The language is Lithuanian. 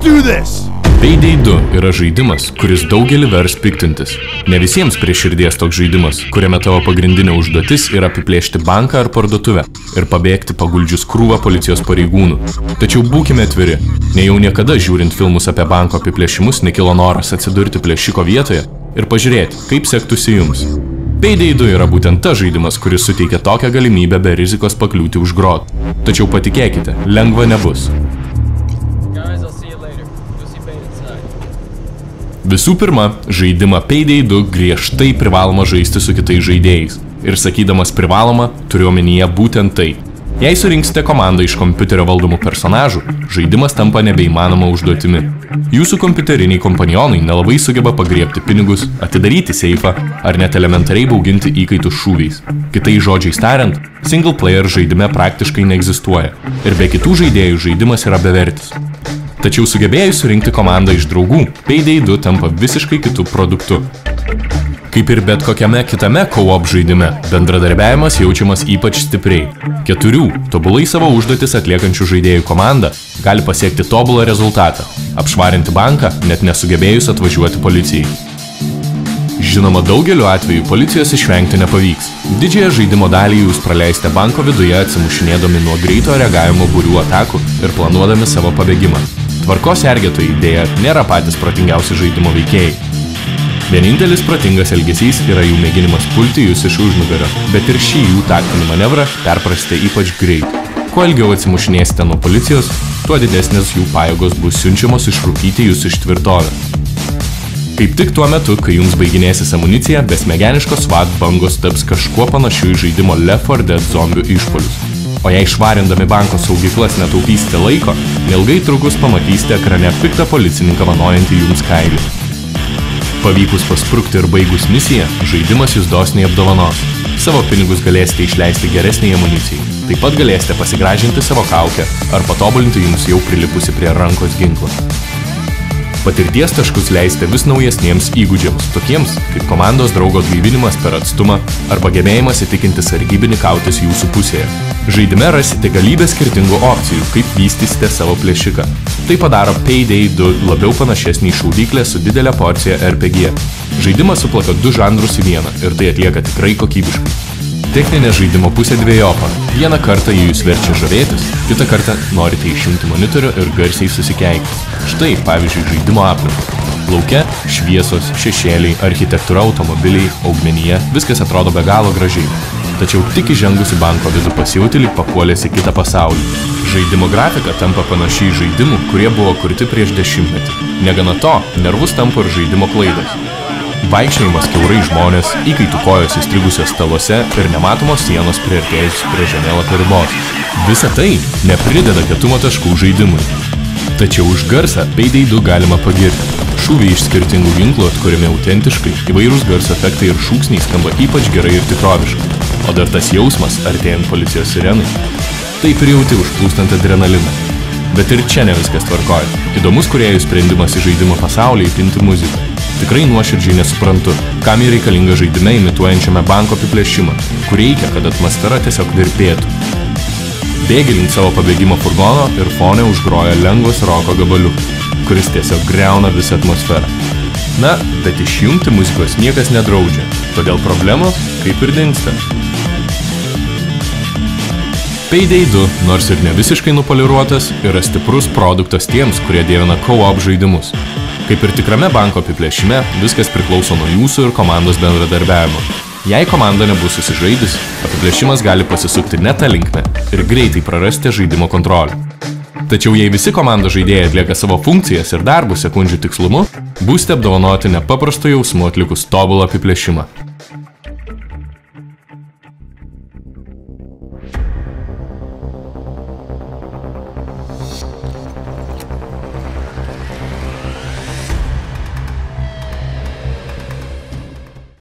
do this! Payday 2 yra žaidimas, kuris daugelį vers piktintis. Ne visiems prie širdies toks žaidimas, kuriame tavo pagrindinė užduotis yra apiplėšti banką ar parduotuvę ir pabėgti paguldžius krūvą policijos pareigūnų. Tačiau būkime atviri, nejau niekada žiūrint filmus apie banko apiplėšimus nekilo noras atsidurti plėšiko vietoje ir pažiūrėti, kaip sektųsi jums. Payday 2 yra būtent tas žaidimas, kuris suteikia tokią galimybę be rizikos pakliūti už grotą. Tačiau patikėkite, lengva nebus. Visų pirma, žaidimą Payday 2 griežtai privaloma žaisti su kitais žaidėjais. Ir sakydamas privaloma, turiu omenyje būtent tai. Jei surinksite komandą iš kompiuterio valdomų personažų, žaidimas tampa nebeįmanoma užduotimi. Jūsų kompiuteriniai kompanionai nelabai sugeba pagriebti pinigus, atidaryti seifą ar net elementariai bauginti įkaitus šūviais. Kitais žodžiais tariant, single player žaidime praktiškai neegzistuoja. Ir be kitų žaidėjų žaidimas yra bevertis. Tačiau sugebėjus surinkti komandą iš draugų, Payday 2 tampa visiškai kitų produktų. Kaip ir bet kokiame kitame co-op žaidime, bendradarbiavimas jaučiamas ypač stipriai. 4 tobulai savo užduotis atliekančių žaidėjų komanda gali pasiekti tobulą rezultatą – apšvarinti banką, net nesugebėjus atvažiuoti policijai. Žinoma, daugeliu atveju policijos išvengti nepavyks. Didžiąją žaidimo dalį jūs praleisite banko viduje atsimušinėdami nuo greito reagavimo būrių atakų ir planuodami savo pabėgimą. Tvarkos sergėtojai dėja nėra patys protingiausi žaidimo veikėjai. Vienintelis protingas elgesys yra jų mėginimas pulti jūs iš užnugario, bet ir šį jų taktinį manevrą perprasite ypač greit. Kuo ilgiau atsimušinėsite nuo policijos, tuo didesnės jų pajėgos bus siunčiamos išrūkyti jūs iš tvirtovės. Kaip tik tuo metu, kai jums baiginėsis amunicija, besmegeniškos SWAT bangos taps kažkuo panašiu į žaidimo Left 4 Dead zombių išpuolius. O jei švarindami banko saugyklas netaupysite laiko, neilgai trukus pamatysite ekrane piktą policininką vanojantį jums kailį. Pavykus pasprukti ir baigus misiją, žaidimas jūs dosniai apdovanos. Savo pinigus galėsite išleisti geresniai amunicijai. Taip pat galėsite pasigražinti savo kaukę ar patobulinti jums jau prilipusi prie rankos ginklą. Patirties taškus leisite vis naujesniems įgūdžiams, tokiems kaip komandos draugo atgaivinimas per atstumą arba gebėjimas įtikinti sargybinį kautis jūsų pusėje. Žaidime rasite galybę skirtingų opcijų, kaip vystysite savo plėšiką. Tai padaro Payday 2 labiau panašesnį į šaudyklę su didelė porcija RPG. Žaidimas suplaka 2 žanrus į vieną ir tai atlieka tikrai kokybiškai. Techninė žaidimo pusė dvejopa. Vieną kartą jį jūs verčia žavėtis, kitą kartą norite išjungti monitorių ir garsiai susikeikti. Štai, pavyzdžiui, žaidimo aplinka. Lauke šviesos, šešėliai, architektūra, automobiliai, augmenija, viskas atrodo be galo gražiai. Tačiau tik įžengus į banko vidų pasijauti lyg papuolės į kitą pasaulį. Žaidimo grafika tampa panašiai žaidimų, kurie buvo kurti prieš 10 metį. Negana to, nervus tampa ir žaidimo klaidos. Vaikščiojimas kiaurai žmonės, įkaitų kojos įstrigusios staluose ir nematomos sienos priartėjusios prie žemėlapio ribos. Visa tai neprideda kietumo taškų žaidimui. Tačiau už garsą Payday 2 galima pagirti. Šūviai iš skirtingų ginklų atkuriami autentiškai, įvairūs garso efektai ir šūksniai skamba ypač gerai ir tikroviškai. O dar tas jausmas, artėjant policijos sirenai, taip ir jauti užplūstant adrenaliną. Bet ir čia ne viskas tvarkoja. Įdomus kūrėjų sprendimas į žaidimo pasaulį įpinti muziką. Tikrai nuoširdžiai nesuprantu, kam jį reikalinga žaidime imituojančiame banko apiplėšimą, kur reikia, kad atmosfera tiesiog virpėtų. Bėgi link savo pabėgimo furgono ir fone užgroja lengvas roko gabaliukas, kuris tiesiog griauna visą atmosferą. Na, bet išjungti muzikos niekas nedraudžia, todėl problemos kaip ir dingsta. Payday 2, nors ir ne visiškai nupoliruotas, yra stiprus produktas tiems, kurie dievina co-op žaidimus. Kaip ir tikrame banko apiplėšime, viskas priklauso nuo jūsų ir komandos bendradarbiavimo. Jei komanda nebus susižaidus, apiplėšimas gali pasisukti ne tą linkmę ir greitai prarasti žaidimo kontrolę. Tačiau jei visi komandos žaidėjai atlieka savo funkcijas ir darbus sekundžių tikslumu, būsite apdovanoti nepaprasto jausmu atlikus tobulą apiplėšimą.